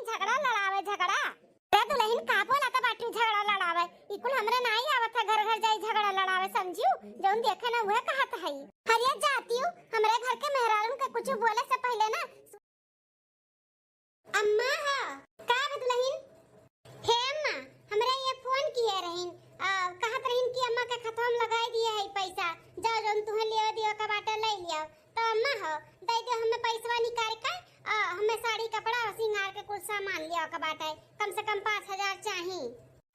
झगड़ा लड़ावे झगड़ा रे दुल्हन का बोला था बाटू झगड़ा लड़ावे इकुल हमरे नहीं आवत है घर घर जाई झगड़ा लड़ावे समझियो जौन देखे ना वह कहत है हरिया जाती हूं हमरे घर के मेहरारू के कुछ बोले से पहले ना अम्मा हां का दुल्हन हे अम्मा हमरे ये फोन किए रहिन कहत रहिन कि अम्मा के खतम लगाई दिए है पैसा जाओ जौन तुहे लियो दियो का बाटा ले लियो तो अम्मा हो दे दे हमें पैसा निकाल के हमें साड़ी कपड़ा और सिंगार के कुछ सामान लियो का बाटा कम से कम 5000 चाहिए।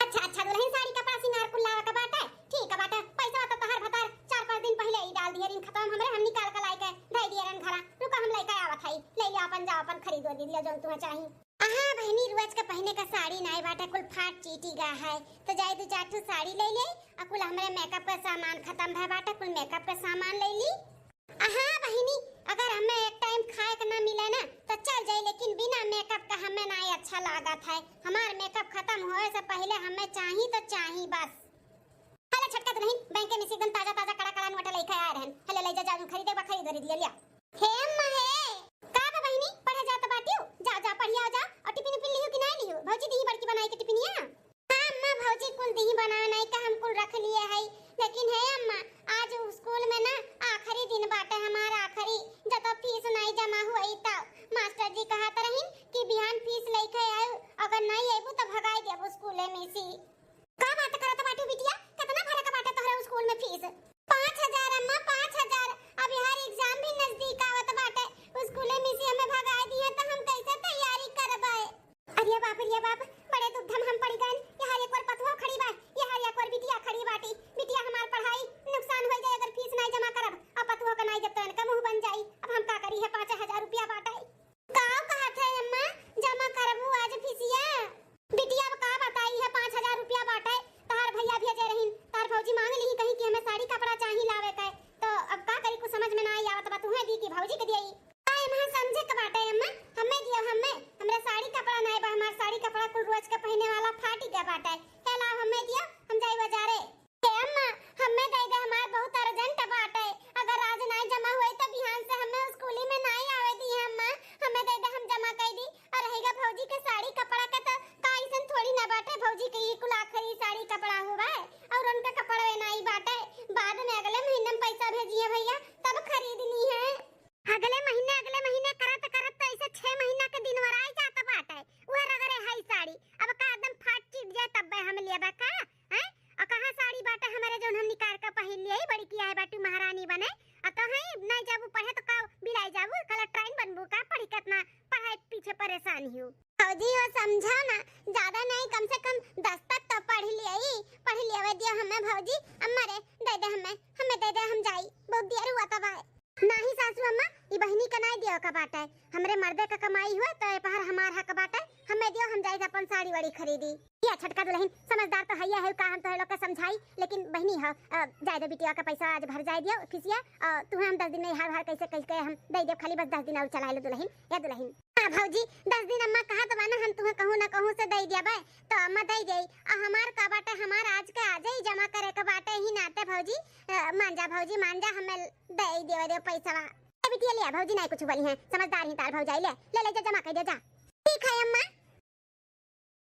अच्छा दुल्हन साड़ी कपड़ा सिंगार कुल लावा का बाटा ठीक है बाटा पैसा तो तहर भतार 4-5 दिन पहले ही डाल दिए रिन खत्म हमरे हम निकाल के लाई के दे दिए रन घरा रुका हम लेके आवत हई ले लियो अपन जाओ अपन खरीदो दे लियो जौन तुम्हें चाहिए। हाँ बहनी रोज का पहने का साड़ी नहीं बाटा कुल फाट चीटी गा है तो जाए तो 4 साड़ी ले ले और कुल हमारे मेकअप का सामान खत्म है बाटा कुल मेकअप का सामान ले ली। हाँ बहनी अगर हमें एक टाइम खाए का ना मिले ना तो चल जाए लेकिन बिना मेकअप का हमें नहीं अच्छा लागत है हमार मेकअप खत्म होए से पहले हमें चाहिए तो चाहिए बस। हेलो छटका नहीं बैंक में एकदम ताजा ताजा कड़ा कड़ा नोट लेके आ रहन हेलो ले जा खरीदे बा खरीद ले लिया हे अम्मा हे का बहनी पढ़े जात बाटियो जा पढ़िया जा और टिफिन पिन लियो कि नहीं लियो भौजी दी बड़की बनाई के टिफिनिया। हां अम्मा भौजी कुल दी बना नहीं का हम कुल रख लिए है लेकिन है अम्मा आज स्कूल में ना आखिरी दिन बाटे हमारा आखिरी जब फीस नहीं जमा हुई तब मास्टर जी कहत रहिन कि बिहान फीस लेके आयो अगर नहीं आबू तो भगाई देबो स्कूल में से का बात करत बाटू बिटिया कितना भरा का बाटे तोहरे स्कूल में फीस 5000 अम्मा 5000 अभी हर एग्जाम भी नजदीक आवत बाटे स्कूल में से हमें भगाई दिए तो हम कैसे तैयारी करबे। अरे बाप बड़े दुखधम हम पड़ गए यहाँ एक बार पतवा खड़ी बा यहाँ एक बार बिटिया खड़ी बाटी बिटिया हमार पढ़ाई नुकसान हो जाए अगर फीस नहीं जमा करब अब पतवा का नहीं जब तक का मुंह बन जाई अब हम का करी है 5000 रुपया बाटाई का कहत है अम्मा जमा करबू आज फीसिया बिटिया का बताई है 5000 रुपया बाटाई तार भैया भेजे रहिन तार भौजी मांग ली कहीं कि हमें साड़ी कपड़ा चाहिए लावे के तो अब का करी कुछ समझ में ना आई आवत बा तुहे दी की भौजी के दिई काय मैं समझे के बाटे अम्मा हमें दियो हमरा साड़ी कपड़ा नहीं बा हमार साड़ी कपड़ा कुल रोज के पहने वाला फाटी के बाटे हेला हमें दियो हम जाई बाजारे हे अम्मा हमें दे दे हमार बहुत अर्जेंट बाटे अगर आज नहीं जमा हुई तो बिहान से हमें स्कूल में नहीं आवे दी अम्मा हमें दे दे हम जमा कर दी और रहेगा भौजी के साड़ी कपड़ा के तो काइसन थोड़ी ना बाटे भौजी के कुल आखिरी साड़ी कपड़ा हुआ है और उनका कपड़ा नहीं बाटे बाद में अगले महीने में पैसा भेजिए भैया तब खरीद ली है अगले महीने करत तो ऐसे 6 महीना के दिन वर आई जाता बाटे वो रगरे है साड़ी अब का एकदम फाट चिट जाए तब हम लेबा का हैं और कहां साड़ी बाटे हमारे जोन हम निकाल के पहन लिए बड़ी किया है बाटू महारानी बने और कहीं नहीं जाबू पढ़े तो का बिलाई जाबू कल ट्रेन बनबू का पढ़ी कितना पढ़ाई पीछे परेशान हूं फौजी हो समझा ना ज्यादा नहीं कम से कम 10 तक तो पढ़ लिए दियो हमें भौजी अम्मा रे दे दे हमें दे दे हम जाई बहुत देर हुआ तब नहीं सासू अम्मा ई बहनी का नहीं दियो का बाटा है हमरे मर्दे का कमाई हुआ तो पहर हमार हक बाटा है हमें दियो हम जाई अपन साड़ी वाड़ी खरीदी या छटका दुल्हन समझदार तो हैया है का हम तो लोग का समझाई लेकिन बहनी है जाय दे बिटिया का पैसा आज भर जाय दियो फिसिया तुम्हें हम 10 दिन नहीं हर कैसे हम दे दे खाली बस 10 दिन और चला ले दुल्हन या दुल्हन हां भौजी 10 दिन अम्मा कहा तो ना हम तुम्हें कहूं ना कहूं से दे दिया बे तो अम्मा दे देई आ हमार का बाटा हमार आज के आज ही जमा करे के बाटे ही नाते भौजी भौजी मान जा हमें दे दे पैसा बिटिया ले भौजी नहीं कुछ बोली है समझदार ही तार भौजाई ले जा जमा कर दे जा ठीक है अम्मा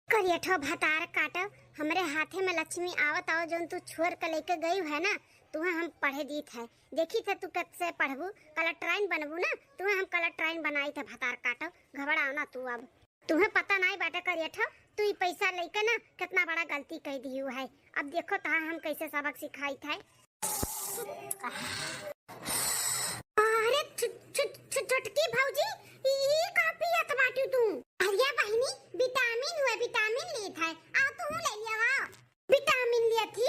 करियठो भतार काटो हमरे हाथे में लक्ष्मी आवत आओ जोन तू छोड़ के लेके गई है ना तुम्हें हम पढ़े दीत है देखी थे तू कैसे पढ़बू कलेक्ट्राइन बनबू ना तुम्हें हम कलेक्ट्राइन बनाई थे भतार काटो घबराओ ना तू अब तुम्हें पता नहीं बाटे करियठो तू ये पैसा लेके ना कितना बड़ा गलती कर दी है अब देखो तो हम कैसे सबक सिखाई थे अरे छुटकी भौजी ये का पियत बाटू तू अरे बहनी विटामिन हुए विटामिन ली था आ तू ले लिया विटामिन लिया थी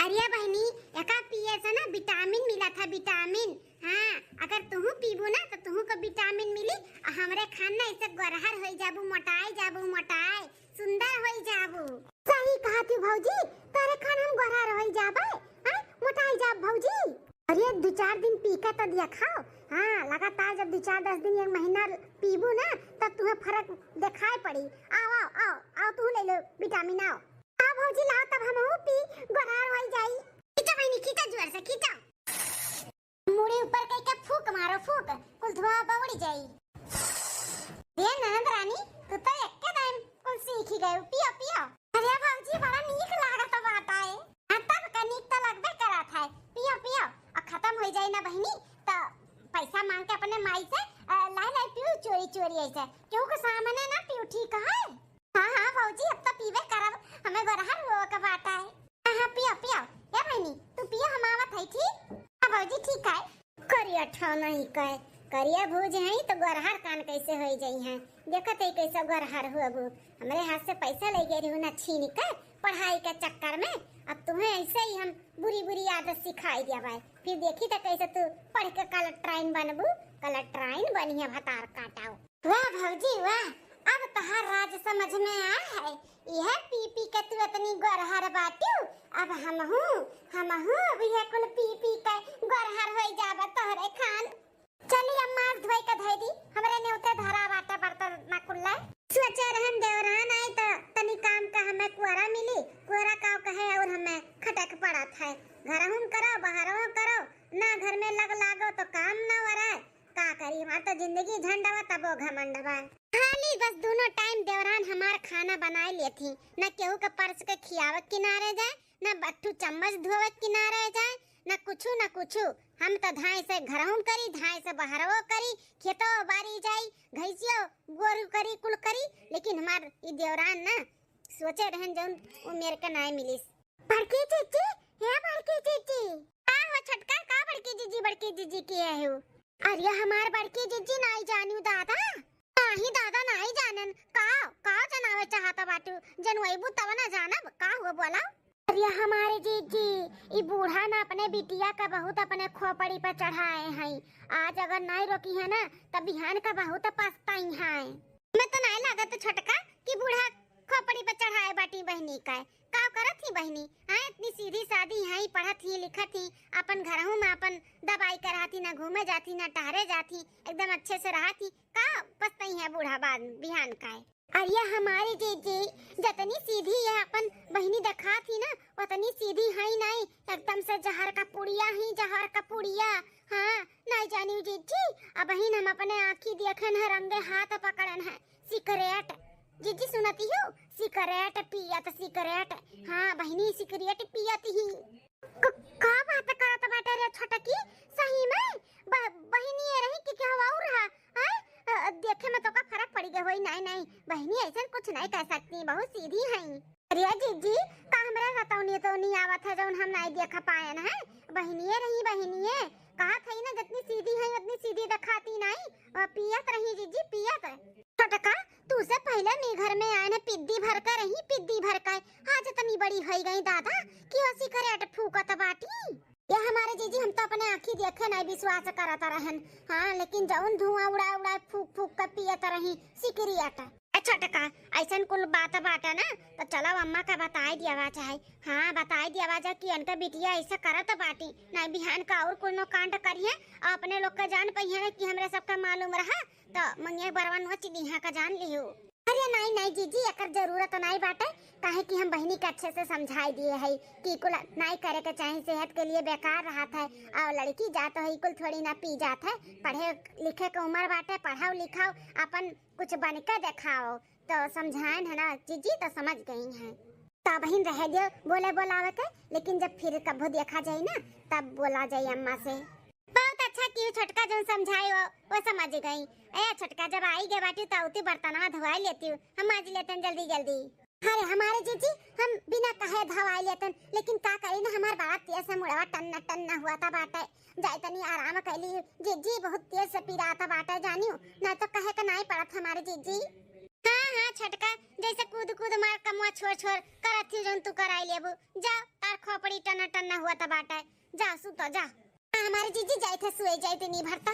अरे बहनी एका पिए से ना विटामिन मिला था विटामिन हां अगर तू पीबू ना तो तू को विटामिन मिली हमरे खाना ऐसे गरहर होई जाबू मोटाई सुंदर होई जाबू सही कहा तू भौजी तारे खान हम गरहर होई जाबे हां मोटाई जाब भौजी अरे 2-4 दिन पी के तो दिया खाओ हाँ लगातार जब 2-4-10 दिन 1 महीना पीबू ना तब तुम्हें फर्क दिखाई पड़ी आओ तू ले लो विटामिन आओ भौजी लाओ तब हम पी गरार हो जाई खींचो बहनी खींचो जोर से खींचो मुड़ी ऊपर कई के फूक मारो फूक कुल धुआं उड़ जाई ये नंद रानी तू तो एक के कौन ही कहे करिया भूज है तो गरहर कान कैसे हो जाई है। देखत है कैसे गरहर हुआ हमरे हाथ से पैसा ले गई हूँ ना छीन कर पढ़ाई के चक्कर में। अब तुम्हें ऐसे ही हम बुरी बुरी आदत सिखाई दिया भाई। फिर देखी तो कैसे तू पढ़ के कलेक्ट्राइन बनबू। कलेक्ट्राइन बनिया भतार काटाओ। वाह भौजी वाह, अब तहार राज समझ में आया है। यह पी पी के तू इतनी गरहर बाटू। अब हम हूँ अब यह कुल पी पी के गरहर हो जाबा तोहरे खान। चली अम्मा धोई के धई दी हमरे ने उते धरा बाटा बर्तन ना कुल्ला। सोचे रहन देवरान आए तो तनी काम का हमें कुआरा मिली। कुआरा काव कहे और हमें खटक पड़ा था। घर हम करो बाहर करो ना घर में लग लागो तो काम ना वरा। का करी हमार तो जिंदगी झंडवा तबो घमंडवा। खाली बस दोनों टाइम देवरान हमार खाना बनाए लिए थी। न केहू के पर्स के खियावत किनारे जाए न बट्टू चम्मच धोवत किनारे जाए न कुछ। हम तो धाय से घरहूं करी धाय से बाहरवो करी खेतो बारी जाई घैसियो गोरू करी कुल करी। लेकिन हमार ई देवरान ना सोचे रहन जौन वो मेरे के नाय मिलिस। बड़की जीजी हे बड़की जीजी का हो छटका का बड़की जीजी के है। अरे हमार बड़की जीजी नाई जानियो दादा। नाही दादा नाही जानन का जनावे चाहता बाटू जनवैबू तब ना जानब का हुआ बोला। अरे हमारे जीजी ई बूढ़ा ना अपने बिटिया का बहुत अपने खोपड़ी पर चढ़ाए हैं। आज अगर नहीं रोकी है ना तब बिहान का बहुत पछताई है। मैं तो नहीं लागत छोटका कि बूढ़ा खोपड़ी पर चढ़ाए बाटी बहनी का करत थी बहनी। हां इतनी सीधी सादी है पढ़त ही लिखत ही अपन घरहू में अपन दवाई कराती ना घूमे जाती ना टहरे जाती एकदम अच्छे से रहती का पछताई है बूढ़ा बाद बिहान का। अरे हमारी जीजी जतनी सीधी है अपन बहनी दिखा थी ना उतनी सीधी है नहीं एकदम से जहर का पुड़िया। हाँ नहीं जानी जीजी अब बहन हम अपने आँखी देखन है रंगे हाथ पकड़न है सिगरेट। जीजी सुनती हो सिगरेट पियत सिगरेट। हाँ बहनी सिगरेट पियत ही का बात करत बाटे रे छोटकी सही में बहनी ये रही कि क्या हुआ रहा है। देखे में तो का फर्क पड़ गया होई। नहीं बहनी ऐसा कुछ नहीं कह सकती बहुत सीधी है। अरे जीजी का हमरा रतौनी तो नहीं आवत है जौन हम नहीं देख पाए है। बहनिए रही कहा थई ना जितनी सीधी है उतनी सीधी दिखाती नहीं। पियत रही जीजी पियत। छोटका तू से पहले मैं घर में आए ना पिद्दी भर कर आज इतनी बड़ी हो गई दादा कि वो सिगरेट फूकत बाटी। ये हमारे जीजी हम तो अपने आँखी देखे नहीं विश्वास करत रहन। हाँ लेकिन जौन धुआं उड़ा फूक कर पियत रही सिगरेट। छोटका ऐसा कुल बात बाटा ना तो चलो अम्मा का बताई दिया चाहे। हाँ बताई दिया जा कि उनका बिटिया ऐसा करत बाटी नहीं बिहान का और कुल नो कांड करिए अपने लोग का जान पहिए कि हमरे सबका मालूम रहा तो मंगे बरवन नोच दिहा का जान लियो। अरे नहीं जीजी एकर जरूरत नहीं बाटे काहे कि हम बहनी के अच्छे से समझाई दिए है कि कुल नहीं करे के चाहे सेहत के लिए बेकार रहत है। और लड़की जात है कुल थोड़ी ना पी जात है। पढ़े लिखे के उम्र बाटे पढ़ाओ लिखाओ अपन कुछ बन के दिखाओ तो समझाएं है ना जीजी तो समझ गई हैं। तब बहन रह दियो बोले बोलावे के लेकिन जब फिर कभी देखा जाए ना तब बोला जाए अम्मा से। बहुत अच्छा क्यों छोटका जो समझाई वो समझ गई। ए छोटका जब आई गे बाटी तो उती बर्तनवा धोवाई लेती हूँ हम मांज लेते जल्दी। अरे हमारे जीजी हम बिना कहे धोवाई लेते लेकिन का करी ना हमार बड़ा तेज से मुड़वा टन्ना हुआ था बाटे जाए तनी आराम कैली। जीजी बहुत तेज से पीरा था बाटे जानियो ना तो कहे का नहीं पड़ा था हमारे जीजी। हाँ छोटका जैसे कूद मार कमुआ छोड़ करत थी जोन तू कराई लेबू जा तार खोपड़ी टन्ना हुआ था बाटे जा सुतो जा। हमारे जीजी जाए थे सुए जाए थे नहीं भरता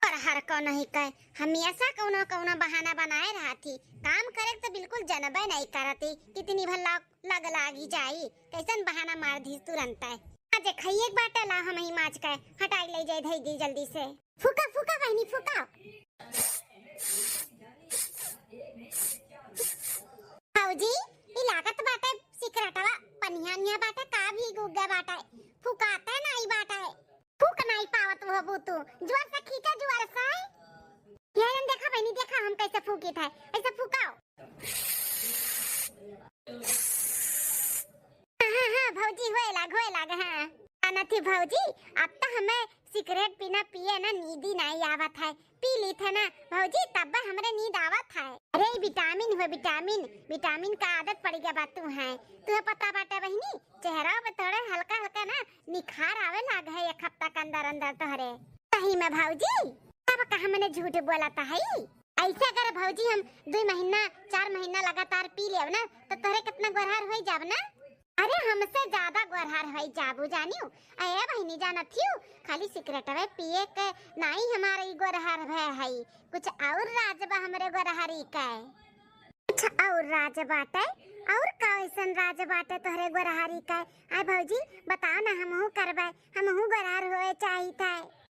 और हर को नहीं कहे हमेशा कौनो बहाना बनाए रहा थी। काम करे तो बिल्कुल जनबे नहीं करती कितनी भला लग लागी जाई कैसन बहाना मार दी तुरंत है। आज खाइए एक बाटा ला हम ही माच के हटाई ले जाए धई दी जल्दी से। फूका बहनी फूका। जी इलाकत बाटे सिकरटवा पनिया बाटे का भी गुग्गा बाटे फुकाता नहीं बाटे फूक नहीं पावत वो बूतू जोर से खींचा जोर से। ये देखा बहनी देखा हम कैसे फूकी था ऐसे फूकाओ। हाँ भौजी होए लाग हाँ आना थी भौजी अब तो हमें सिगरेट पीना पिए ना नींद ही नहीं आवत है। पी ली थे ना भौजी तब हमरे नींद आवत है। अरे विटामिन हुए विटामिन का आदत पड़ गया बात तू है तुम्हें पता बाटे बहनी चेहरा पे थोड़ा हल्का ना निखार आवे लाग है एक हफ्ता के अंदर तोहरे सही में भौजी अब कहा मैंने झूठ बोला था है ऐसे अगर भौजी हम 2 महीना 4 महीना लगातार पी लेब ना तो तोरे कितना गोरहार हो जाब ना। अरे हमसे ज्यादा गोरहार हो जाबू जानियो। अरे बहनी जाना थियो खाली सिगरेट वे पिए के नहीं हमारे गोरहार है कुछ और राज बा हमरे गोरहारी का कुछ और राज बाटे और कैसन राज बाटे तोहरे गोरहारी का। आय भौजी बताओ ना हमहू करबे हमहू गोरहार होए चाहिए था।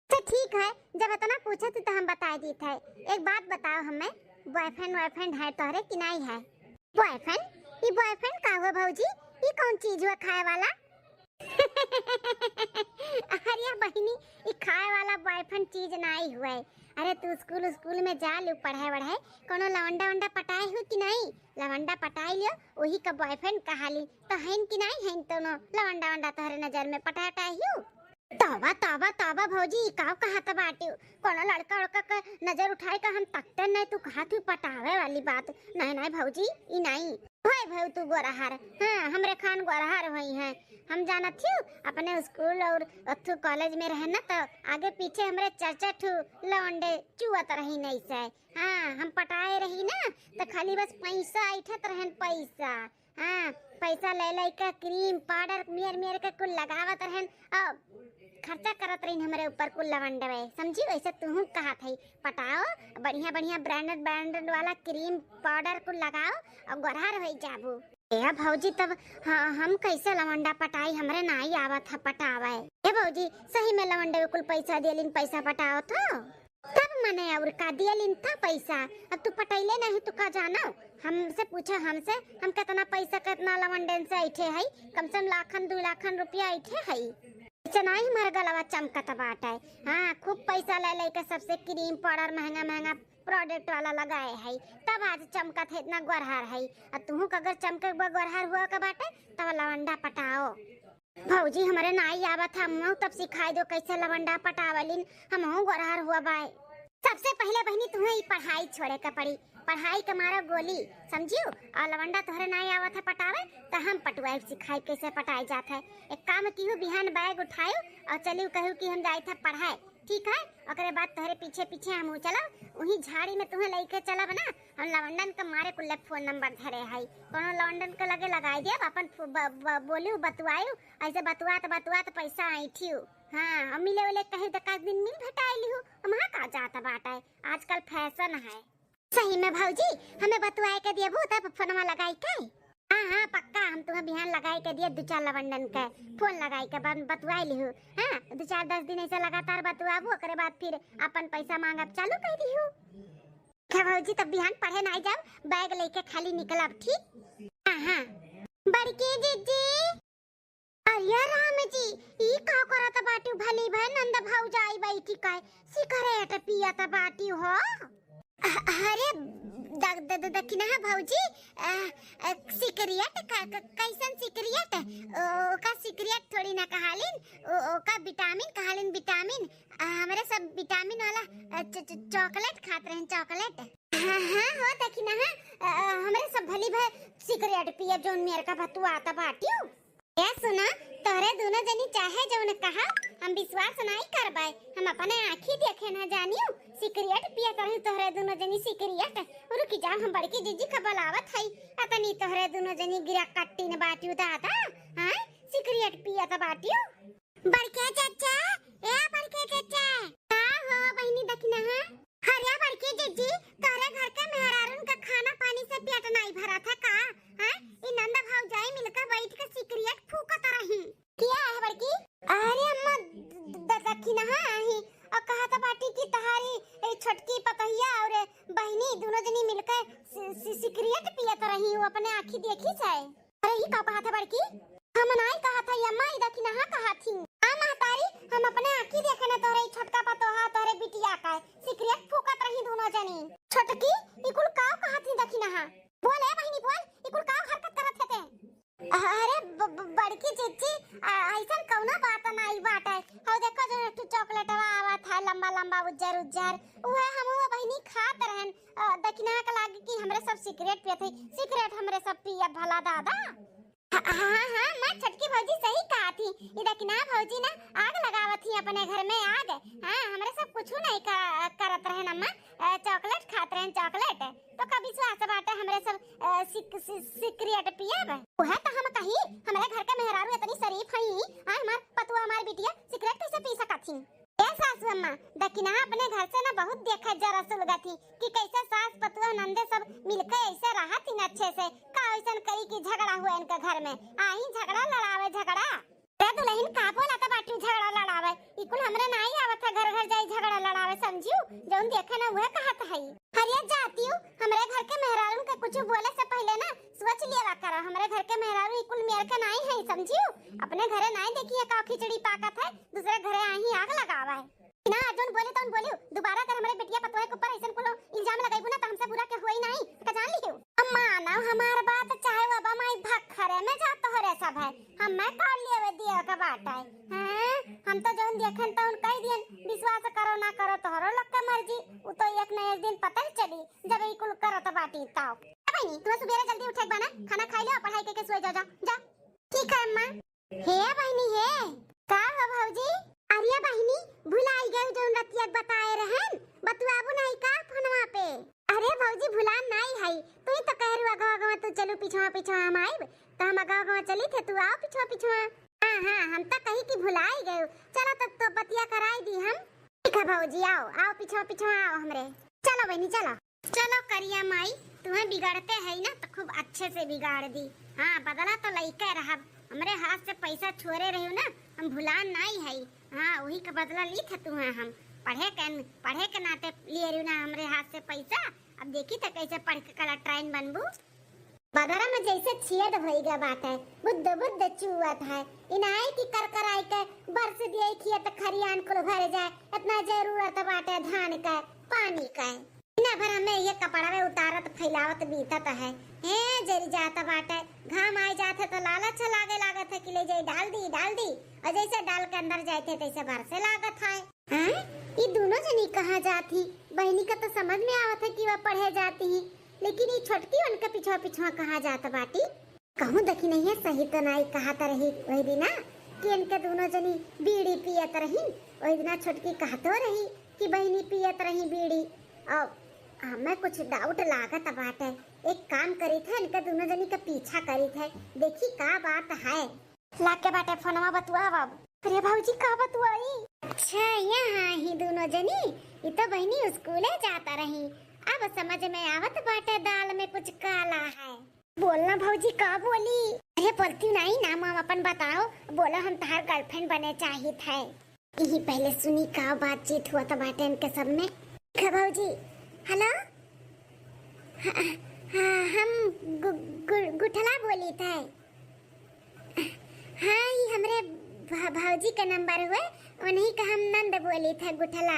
तो ठीक है जब इतना पूछे तो हम बता दी थे। एक बात बताओ हमें बॉयफ्रेंड है तोहरे कि नहीं है। बॉयफ्रेंड ये बॉयफ्रेंड का हुआ भौजी ये कौन चीज हुआ खाए वाला अरे बहिनी ये खाए वाला बॉयफ्रेंड चीज नहीं हुआ। अरे तू स्कूल में जा लियो पढ़ाई वढ़ाई कोनो लवंडा वंडा पटाई हो कि नहीं। लवंडा पटाई लियो वही का बॉयफ्रेंड कहाली तो हैन कि नहीं हैन तो लवंडा वंडा तोहरे नजर में पटाई हो। तौबा तौबा तौबा भौजी काव कहा त बाटे कोनो लड़का उड़का का नजर उठाए का हम तकते नहीं तू कहा तू पटावे वाली बात नहीं भौजी ई नहीं होय भौ तू गोरहार। हां हमरे खान गोरहार होई है हम जाना थी अपने स्कूल और अथु कॉलेज में रहना तो आगे पीछे हमरे चर्चा ठू लौंडे चुवत रही नहीं से। हां हम पटाए रही ना तो खाली बस पैसा ऐठत रहन पैसा। हां पैसा ले का क्रीम पाउडर मेर के कुल लगावत रहन और खर्चा करत रही हमरे ऊपर कुल लवंडवे समझी। वैसे तू कहा थी पटाओ बढ़िया ब्रांडेड वाला क्रीम पाउडर कुल लगाओ और गोरहार हो जाबू। ए भौजी तब हम कैसे लवंडा पटाई हमरे नहीं आवत है पटावे। ए भौजी सही में लवंडे कुल पैसा देलिन पैसा पटाओ तो तब मने और का दियलिन था पैसा। अब तू पटाइले नहीं तू का जानो हमसे पूछा हमसे हम कितना पैसा कितना लवंडन से ऐठे है कम से कम 2 लाख रुपया ऐठे है चनाई मर गलवा चमकत बाटे। हां खूब पैसा ले के सबसे क्रीम पाउडर महंगा प्रोडक्ट वाला लगाए है तब आज चमकत है इतना गोरहार है। और तू अगर चमके गोरहार हुआ का बाटे तब लवंडा पटाओ। भौजी हमारे नाई आवत हम तब सिखाई दो कैसे लवंडा पटावलिन हमहू गोरहार हुआ बाय। सबसे पहले बहनी तुम्हें पढ़ाई छोड़े का पड़ी पढ़ाई के मारा गोली समझियो। और लवंडा तोहरे नहीं आवत है पटावे तो हम पटवाई सिखाई कैसे पटाई जात है। एक काम कियो बिहान बैग उठायो और चलियो कहू कि हम जाई थे पढ़ाए ठीक है। ओकरे बाद तोहरे पीछे हम चला वही झाड़ी में तुम्हें लेके चलब ना हम लवंडन के मारे कुल फोन नंबर धरे है कोनो लवंडन के लगे लगाई दे अपन बोलियो बतवायो ऐसे बतवात पैसा ऐठियो। हां हम मिले वाले कहीं तो का दिन मिल भेटाई लियो वहां का जाता बाटा आजकल फैशन है। सही में भौजी हमें बतवाए के दिए तब फोनवा लगाई के। हां पक्का हम तुम्हें बिहान लगाई के दिए 2-4 लवंडन के फोन लगाई के बाद बतवाई लिहु। हां 2-4-10 दिन ऐसे लगातार बतवाबू ओकरे बाद फिर अपन पैसा मांगब चालू कर दिहु। क्या भौजी तब बिहान पढ़े नहीं जाब बैग लेके खाली निकलब ठीक। हां बड़की जीजी अरे राम जी ई का करत बाटी भली भाई नंद भौजाई बैठी काय सिगरेट पियत बाटी हो। अरे दखिना भौजी सिगरेट कैसन सिगरेट का सिगरेट थोड़ी ना कहालिन का विटामिन कहालिन विटामिन हमारे सब विटामिन वाला चॉकलेट खाते रहे चॉकलेट। हां हो दखिना हमारे सब भली भाई सिगरेट पिए जोन मेरे का भतुआ आता बाटियो। ए सुना तोरे दोनों जनी चाहे जो ने कहा हम विश्वास नहीं करबाई हम अपने आंखी देखे ना जानियो सिगरेट पिया करही तोरे दोनों जनी सिगरेट रुकी जा हम बड़की जीजी का बुलावत है अतनी तोरे दोनों जनी गिरा कट्टी ने बाटियो दादा। हां सिगरेट पिया त बाटियो बड़के चाचा ए बड़के चाचा का हो बहनी दखना है। अरे बड़की जीजी तोरे घर के मेहरारून का खाना पानी से पेट नहीं भरा था का। हां ई नंदा भौजाई मिलकर बैठ के सिगरेट फूकत रही किया है बड़की। अरे अम्मा दखना है और कहा था बाटी की तहारी छोटकी पतहिया और बहनी दोनों जनी मिलकर सिगरेट पियत रही वो अपने आंखी देखी से। अरे ही का कहा था बड़की हम नहीं कहा था अम्मा ई दखना कहा थी हां महतारी हम अपने आंखी देखे ना तोरे छोटका पतोहा तोरे बिटिया का सिगरेट फूकत रही दोनों जनी। छोटकी ई कुल का कहा थी दखना बोल ए बहनी बोल ई कुल का हरकत करत थे। अरे बड़की जीजी ऐसा कौनो बात नहीं बाटे हो देखो जो चॉकलेटवा आवा था लंबा उज्जर उहे हम वो बहनी खात रहन दखना के लागे कि हमरे सब सिगरेट पियत है सिगरेट हमरे सब पिया भला दादा। हाँ माँ छोटकी भौजी सही कहा थी। ये देखी ना भौजी ना आग लगावत थी अपने घर में आग। हाँ हमरे सब कुछ नहीं करत रहे ना चॉकलेट खात रहे चॉकलेट। तो कभी स्वास बाटे हमरे सब सिगरेट पियब। ओहे तो हम कही हमरे घर के मेहरारू इतनी शरीफ हई आ हमार पतुआ हमार बिटिया सिगरेट कैसे पी सकत थी। ए सासू अम्मा देखी ना अपने घर से ना बहुत देखा जरा सुलगा थी कि कैसे सास पतुआ नंदे सब मिलकर ऐसे रहा थी ना अच्छे से। का ऐसन करी कि झगड़ा हुआ इनके घर में आई झगड़ा लड़ावे झगड़ा। ते दुल्हन का बोला था बाटू झगड़ा लड़ावे इकुल हमरे नहीं आवत था घर घर जाई झगड़ा लड़ावे समझियो जौन देखे ना वह कहत हई। हरिया जाती हूं हमरे घर के मेहरारू के कुछ बोले से पहले ना सोच लिया करा। हमरे घर के मेहरारू इकुल मेल के नहीं है समझियो। अपने घरे नहीं देखिए का खिचड़ी पाकत है दूसरे घरे आई आग लगावा है ना। जोन बोले तो बोलियो दोबारा अगर हमरे बेटिया पतोए के ऊपर ऐसन कोनो इल्जाम लगाइबू ना त हमसे बुरा के होई नहीं का जान लियो। अम्मा ना हमार बात चाहे बाबा माई भखरे में जात हो रे सब है हम मैं कर लेवे दिया का बात है। हां हम तो जोन देखन तो उन कह दियन विश्वास करो ना करो तोहरो लोग के मर्जी उ तो एक ना एक दिन पता ही चली जब ई कुल करत बाटी ताओ। बहनी तू सुबह जल्दी उठे बना खाना खा ले पढ़ाई के सोए जा जा। ठीक है अम्मा। हे बहनी हे का हो भौजी अरिया बहनी भुलाई गई जो रतिया बताए रहन बतुआबू नहीं का फोनवा पे। अरे भौजी भुला नहीं है तू ही तो कह रहा गाँव तू चलो पीछवा पीछवा हम आइब तो हम गाँव चली थे तू आओ पीछवा पीछवा। हां हम तो कही कि भुलाई गए चलो तो बतिया कराई दी हम। ठीक है भौजी आओ आओ पीछवा पीछवा आओ हमरे। चलो बहनी चलो चलो करिया माई तुम्हें बिगाड़ते है ना तो खूब अच्छे से बिगाड़ दी। हाँ बदला तो लइके रहा हमरे हाथ से पैसा छोड़े रही ना हम भुला नहीं है। हाँ वही का बदला ली थे तुम्हें हम पढ़े के नाते लिए रही ना हमरे हाथ से पैसा। अब देखी तो कैसे पढ़ के कला ट्रेन बनबू। बदरा में जैसे छियद भई गया बात है बुद्ध चुवत है इनाई की कर आई के बरस दिए खिया तो खरियान कुल भर जाए इतना जरूरत बाटे धान का पानी का ना भर में ये कपड़ा में उतारत फैलावत बीतत है। हे जरी जाता बाटे घाम आ जाते तो लालच लागत है कि ले जाई डाल दी और जैसे डाल के अंदर जाते तैसे बरसे लागत है। हैं ये दोनों जनी कहां जाती बहनी का तो समझ में आवत है कि वह पढ़े जाती है लेकिन ये छोटकी उनका पिछवा कहां जाता बाटी कहूं देखी नहीं है सही तो नहीं कहा तो रही वही दिना कि इनके दोनों जनी बीड़ी पियत रही वही दिना छोटकी कहतो रही कि बहनी पियत रही बीड़ी। और हमें कुछ डाउट लागत बाटे एक काम करी थे इनके दोनों जनी का पीछा करी थे देखी का बात है। लाग के बाटे फोनवा बतुआ बाबू। अरे भौजी का बतुआई। अच्छा यहाँ ही दोनों जनी ये तो बहनी स्कूले जाता रही अब समझ में आवत बाटे दाल में कुछ काला है। बोलना भौजी का बोली। अरे बोलती नहीं नाम हम अपन बताओ बोला हम तुम्हार गर्लफ्रेंड बने चाहिए थे। यही पहले सुनी का बातचीत हुआ था बाटे इनके सब में। भौजी हेलो हाँ हम गुठला बोली थे। हाँ ये हमरे भौजी का नंबर हुए उन्हीं का हम नंद बोली थे गुठला।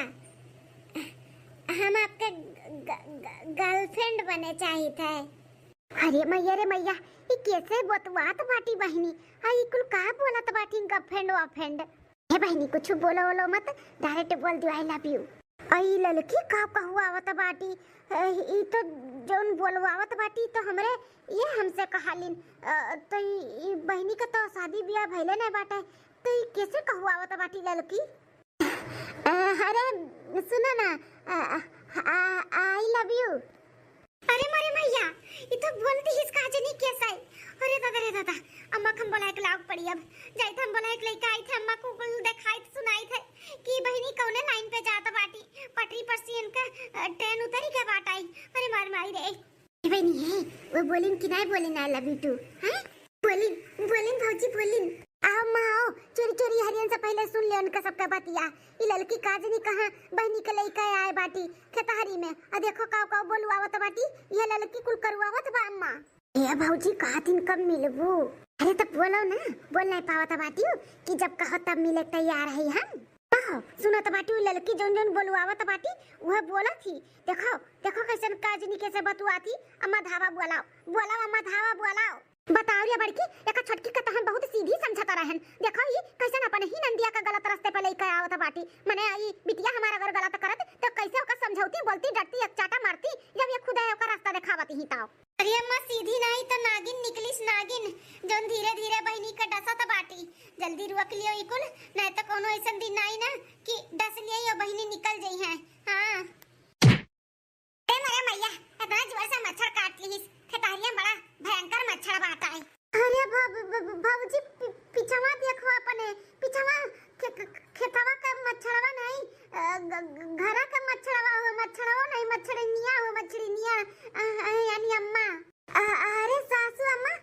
हम आपके गर्लफ्रेंड बने चाहिए थे। अरे मैया रे मैया ये कैसे बतवात बाटी बहनी हां कुल का बोलत बाटी गर्लफ्रेंड वफेंड। हे बहनी कुछ बोलो मत डायरेक्ट बोल दियो आई लव यू। आई ललकी का हुआ आवत बाटी ई तो जोन बोलवावत बाटी तो हमरे ये हमसे कहालिन तो ई बहनी का तो शादी ब्याह भइले नहीं बाटे तो ई कैसे कहवावत बाटी ललकी। अरे सुनो ना आई लव यू। अरे मारे मैया ये तो बोलती ही इसका जनी कैसा है। अरे दादा अम्मा हम बोला एक लाग पड़ी अब जाई थे हम बोला एक लइका आई थे अम्मा को कुल दिखाई सुनाई थे कि बहनी कौने लाइन पे जाता बाटी पटरी पर से इनका ट्रेन उतरी के बाट आई। अरे मार मारी रे बहनी है वो बोलिन कि नहीं बोलिन आई लव यू टू हैं बोलिन भौजी बोलिन। आओ माँ आओ चोरी हरियन से पहले सुन ले उनका सबका बतिया। ये लड़की काजनी कहाँ बहनी के लइका आए बाटी खेतहरी में आ देखो का बोलवावत बाटी ये लड़की कुल करवावत बा अम्मा। ए भौजी कहा दिन कब मिलबू। अरे तो बोलो ना बोल नहीं पावत बाटी कि जब कहो तब मिले तैयार है हम। कहो सुनो तो बाटी लड़की जोन बोलवावत बाटी वह बोला थी देखो कैसे काजनी कैसे बतुआ थी अम्मा धावा बोलाओ अम्मा धावा बोलाओ। बताओ रे बड़की एक छोटकी का तो हम बहुत सीधी समझता रहन देखो ये कैसे अपन ही नंदिया का गलत रास्ते पे लेके आवत बाटी माने ई बिटिया हमारा अगर गलत करत तो कैसे ओका समझौती बोलती डरती एक चाटा मारती जब ये खुदा ओका रास्ता दिखावती ही ताओ। अरे अम्मा सीधी नहीं तो नागिन निकलिस नागिन जोन धीरे धीरे बहनी का डसत बाटी। जल्दी रुक लियो इकुल, नहीं तो कोनो ऐसन दिन आई ना कि डस लियो और बहनी निकल जाई है। हां ए मेरे मैया इतना जोर से मच्छर काट लीस, खेतारिया बड़ा भयंकर मच्छर बाटा है। अरे बाबूजी पिछवा देखो अपने पिछवा खेतवा का मच्छरवा नहीं, घरा का मच्छरवा नहीं, मच्छरनिया हो मच्छरनिया यानी अम्मा। अरे सासू अम्मा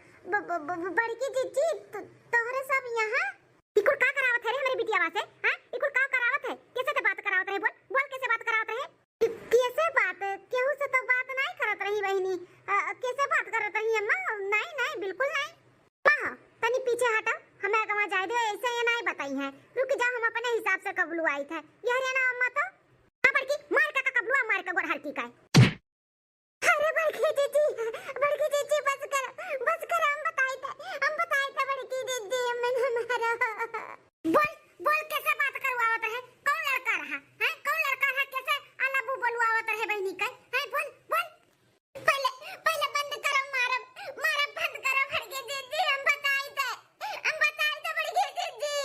बड़की जीजी तोहरे सब यहाँ इकुल का करावत है रे हमारी बिटिया से? हां इकुल का करावत है? कैसे ते बात करावत है? बोल बोल कैसे बात करावत है? कैसे बात? केहू से तो बात नहीं करत रही बहनी, कैसे बात करत रही अम्मा? नहीं नहीं बिल्कुल नहीं। मां तनी पीछे हटा, हमें कहां जाए दे, ऐसे ये नहीं बताई है। रुक जा हम अपने हिसाब से कबलू आई थे यार ना अम्मा तो बड़की मार का कबलुआ मार का गोड़ हरकी का। अरे बड़की जीजी बस कर हम बताई थे बड़की जीजी मैंने मारा। बोल बोल कैसे बात करवावत है? कौन लड़का रहा है? कौन लड़का रहा? कैसे अलाबू बोलवावत है बहनी का? है बोल बोल पहले बंद करो, मारब बंद करो बड़की जीजी, हम बताई थे बड़की जीजी।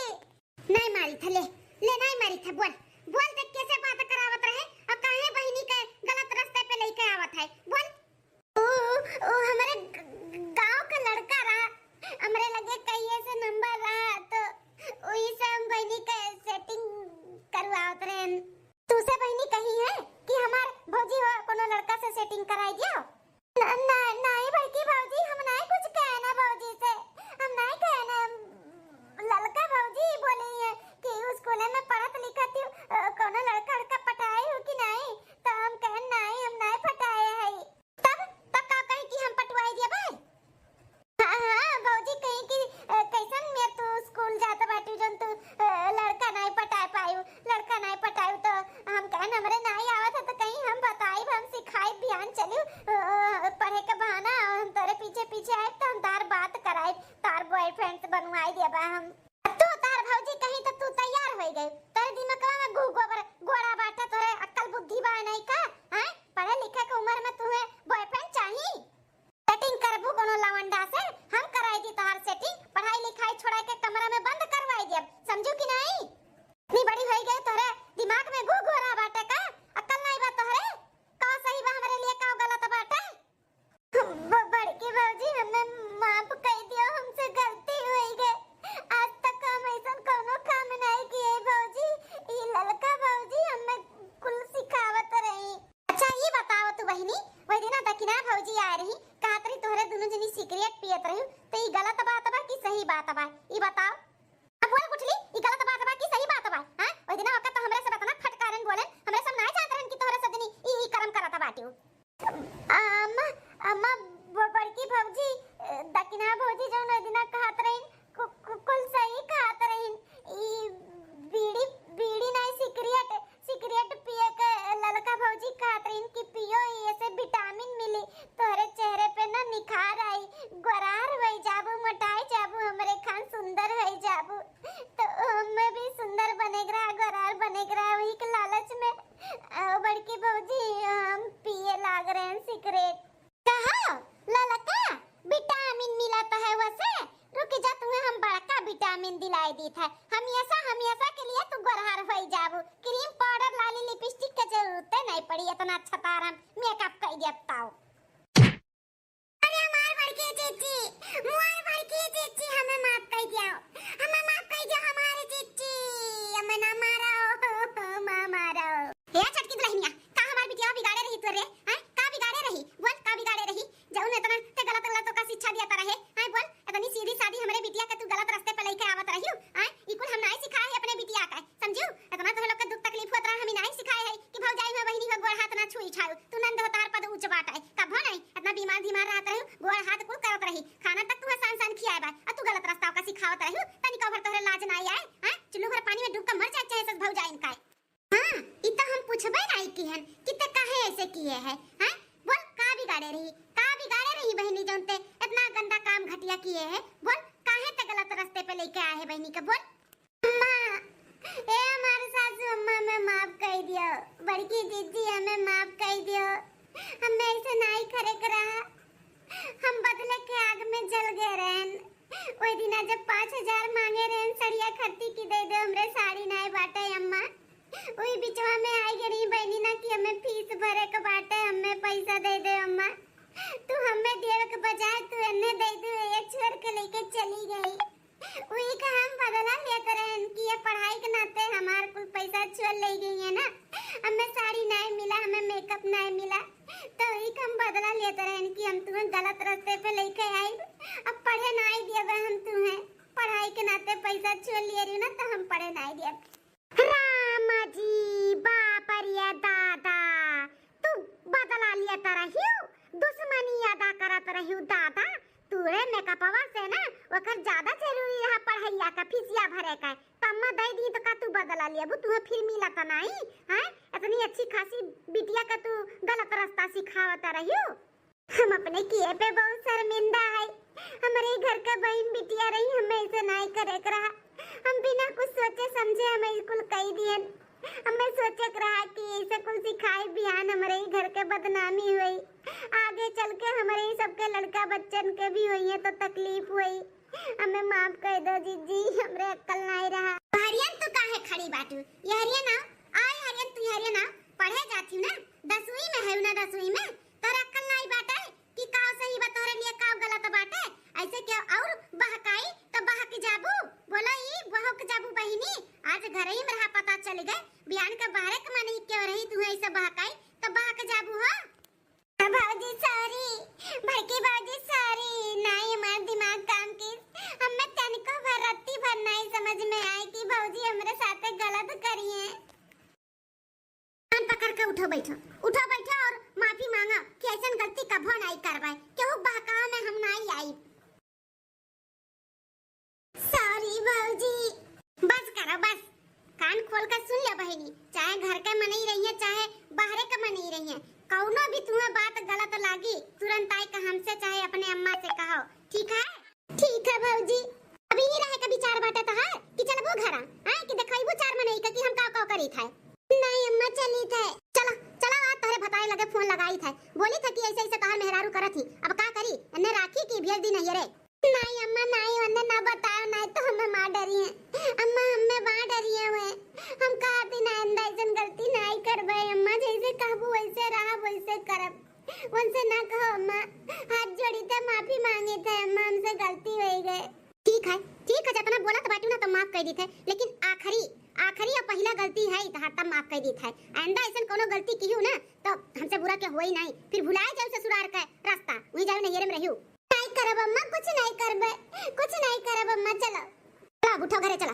नहीं मारी थे ले नहीं मारी थे। बोल बोल तक कैसे बात करावत रहे और काहे बहनी के गलत रास्ते पे लेके आवत है? बोल ओ हमारे गांव का लड़का रहा, हमरे लगे कहिए से नंबर रहा तो वही से हम बहनी के सेटिंग करवावत रहे। तू से बहनी कही है कि हमार भौजी हो कोनो लड़का से सेटिंग कराई दियो? नहीं बड़की भौजी हम नहीं कुछ कहना भौजी से, हम नहीं कहना। लड़का भौजी बोली है कि स्कूल में पढ़त लिखत हूं, कोनो लड़का पटाए हो कि नहीं? तो हम कहन नहीं हम नहीं पटाए है। तब का कही कि हम पटवाई दिया भाई? हां भौजी कही कि कैसन में तू स्कूल जात बाटी जन तू लड़का नहीं पटा पायू, लड़का नहीं पटायू तो हम कहन हमरे नहीं आवत है तो कहीं हम बताई हम सिखाई बयान चलियो पढ़े के बहाना हम तोरे पीछे पीछे आए तो हम तार बात कराई, तार बॉयफ्रेंड से बनवाई देबा हम। तू तार भौजी कहीं तो तू तैयार हो गई, तेरे दिमाग में गोबर गोड़ा बाटा, तोरे अक्ल बुद्धि बा नहीं का? हैं पढ़े लिखे के उम्र में तुम्हें बॉयफ्रेंड चाहिए? सेटिंग करबू कोनो लवंडा से? हम कराई दी तोहार सेटिंग, पढ़ाई लिखाई छोड़ा के कमरा में बंद करवाई दे, समझू कि नहीं? इतनी बड़ी हो गई तोरे दिमाग में गोड़ा बाटा का अक्ल नहीं बा तोहरे? का सही बा हमरे लिए का गलत बाटा? बड़की भौजी हमें माफ कर दियो, हमसे गलती हो गई। आज तक हम ऐसा कोनो काम नहीं किए भौजी, ये लड़का भौजी हमें कुल सिखावत रही। अच्छा ये बताओ तू बहनी, वही दिन दकिना भौजी आ रही कहत रही तोहरे दोनों जनी सिगरेट पियत रही, तो ये गलत बात बा कि सही बात बा? ये बताओ। अब बोल गुठली ये गलत बात बा कि सही बात बा? हां वही दिन वक्त तो हमरे से बतना फटकारन बोले, हमरे सब नहीं चाहत रहन कि तोहरे सजनी ई कर्म करत बाटियो। अम्मा बड़की भौजी दकिना भौजी जो न दिना कहत रही कुल सही कहत रही। ई बीड़ी नहीं सिगरेट पिए के लड़का भौजी कहत रही कि पियो, ऐसे विटामिन मिली, तोहरे चेहरे पे ना निखार आई, गोरार हो जाबू, मोटाई जाबू, हमरे खान सुंदर हो जाबू, तो हमें भी सुंदर बनेगा, गोरार बनेगा। वही के लालच में बड़की भौजी हम पिए लाग रहे हैं सिगरेट। कहा ललका विटामिन मिला तो है वैसे? रुक जा तुम्हें हम बड़का विटामिन दिलाई दी था, हमेशा के लिए तू गोरहर हो जाबू, क्रीम पाउडर लाली लिपस्टिक के जरूरत नहीं पड़ी, इतना अच्छा तारा मेकअप कर देताओ। अरे हमार बड़की जीजी हमें माफ कर दियो, हमारे जीजी हमें ना मारो मारो। हे छटकी दुल्हनिया का हमार बिटिया बिगाड़े रही तोरे? हैं का बिगाड़े रही? बोल का बिगाड़े रही? जौन इतना ते गलत का शिक्षा दिया रहे हैं? बोल इतनी सीधी सादी हमरे बिटिया के तू गलत रास्ते पे लेके आवत रही? हैं इकुल हम नहीं सिखाए है अपने बिटिया का, समझू? इतना तो लोग के दुख तकलीफ होत रहा, हम नहीं सिखाए है कि भौजाई में बहनी में गोड़ हाथ ना छुई छाऊ, तू नंद अवतार पद उच्च बाटा है कब नहीं? इतना बीमार रहत रही, गोड़ हाथ कुल करत रही, खाना तक तू सान खियाए बा, और तू गलत रास्ता का सिखावत रही। तनी का भर तोहरे लाज ना आए? हैं चुल्लू भर पानी में डूब के मर जाए चाहे सब भौजाई इनका। हां ई तो हम पूछबे नहीं की हन कि ते काहे ऐसे किए है? हैं बोल का बिगाड़े रही बहनी जोन ते इतना गंदा काम घटिया किए है? बोल काहे ते गलत रास्ते पे लेके आए है बहनी के? बोल अम्मा ए हमारे सासू अम्मा में माफ कर दियो, बड़की जीजी हमें माफ कर दियो, हमें ऐसे नहीं करे करा, ओई दिन जब 5000 मांगे रहे सड़िया खर्ती की दे दे हमरे साड़ी नाय बाटे अम्मा। ओई बिचवा में आई गई बहनी ना कि हमें फीस भरे के बाटे हमें पैसा दे दे अम्मा। तू हमें देवे के बजाय तू एने दे दे एक छोड़ के लेके चली गई। वही का हम बदला लेते रहन कि ये पढ़ाई के नाते हमार कुल पैसा छोड़ ले गई है ना। हमें साड़ी नहीं मिला हमें मेकअप नहीं मिला तो वही का हम बदला लेते रहन कि हम तुम्हें गलत रास्ते पे लेके आई। अब पढ़े नहीं दिए हम तुम्हें पढ़ाई के नाते पैसा छोड़ लिए रही ना तो हम पढ़े नहीं दिए। रामा जी बाप रे दादा तू बदला लिया तारा हियो दुश्मनी यादा करत रहियो दादा। तूरे मेकअपवा से ना ओकर ज्यादा जरूरी है पढ़ाइया का फीसिया भरे का तम्मा दे दी तो का तू बदला लिया बु तू फिर मिला त नहीं हैं। इतनी अच्छी खासी बिटिया का तू गलत रास्ता सिखावत रहियो। हम अपने किए पे बहुत शर्मिंदा है। हमारे घर का बहन बिटिया रही हमें ऐसे नहीं करे रहा। हम बिना कुछ सोचे समझे हमें स्कूल कही दिए। हमें सोचे रहा कि ऐसे कुछ सिखाए बिहान हमारे घर के बदनामी हुई आगे चल के हमारे सबके लड़का बच्चन के भी हुई है तो तकलीफ हुई। हमें माफ कर दो जीजी हमरे अक्ल नहीं रहा। हरियन तू काहे खड़ी बाटू ये हरियन आए हरियन तू हरियन पढ़े जाती ना 10वीं में है ना 10वीं में तोरा अक्ल नहीं बाटे कि का सही बा तोरे लिए का गलत बाटे। ऐसे क्या और बहकाई तो बहक जाबू बोला ई बहक जाबू बहिनी आज घर ही में रहा पता चल गए बियान के बाहर के माने क्यों रही तू ऐसे बहकाई तो बहक जाबू हो। भाऊजी सॉरी भाई भाऊजी सॉरी नहीं हमारा दिमाग काम की हमें तनिको भरती भर नहीं समझ में आई कि भाऊजी हमारे साथ गलत करी है। कान पकड़ के उठो बैठो और माफी मांगा कि ऐसा गलती कभो नहीं करवाए क्यों बहकावा में हम नहीं आई। सॉरी भाऊजी बस करो बस कान खोल कर सुन ले बहनी चाहे घर के मन ही रही है चाहे बाहर के मन ही रही है कौनो भी तुम्हें बात गलत लागी तुरंत आई का हमसे चाहे अपने अम्मा से कहो ठीक है भाऊजी। अभी ही रहे का विचार बाटे तो है कि चलबो घरा हैं कि देखइबो चार मन ही कि हम का करी था। नहीं अम्मा चली थे चला आ तोरे बताए लगे फोन लगाई थे बोली था कि ऐसे ऐसे कहा मेहरारू करत थी अब का करी एने राखी की भेज दी नहीं रे। नहीं अम्मा नहीं उन्हें ना बताओ नहीं तो हमें मां डरी है अम्मा हमें मां डरी है वे हम कहा थी ना ऐसा गलती नहीं करबे अम्मा जैसे कहबू वैसे रहा वैसे करब उनसे ना कहो अम्मा हाथ जोड़ी थे माफी मांगी थे अम्मा हमसे गलती हो गई। ठीक है जितना बोला तो बाटू ना तो माफ कर दी थे लेकिन आखिरी और पहला गलती है तो हाथ माफ कर दी थे आइंदा ऐसा कोनो गलती की हो ना तो हमसे बुरा के होई नहीं फिर भुलाए जाओ ससुराल का रास्ता वही जाओ नैहर में रहियो। नहीं करब अम्मा कुछ नहीं करब अम्मा चलो उठो घरे चला।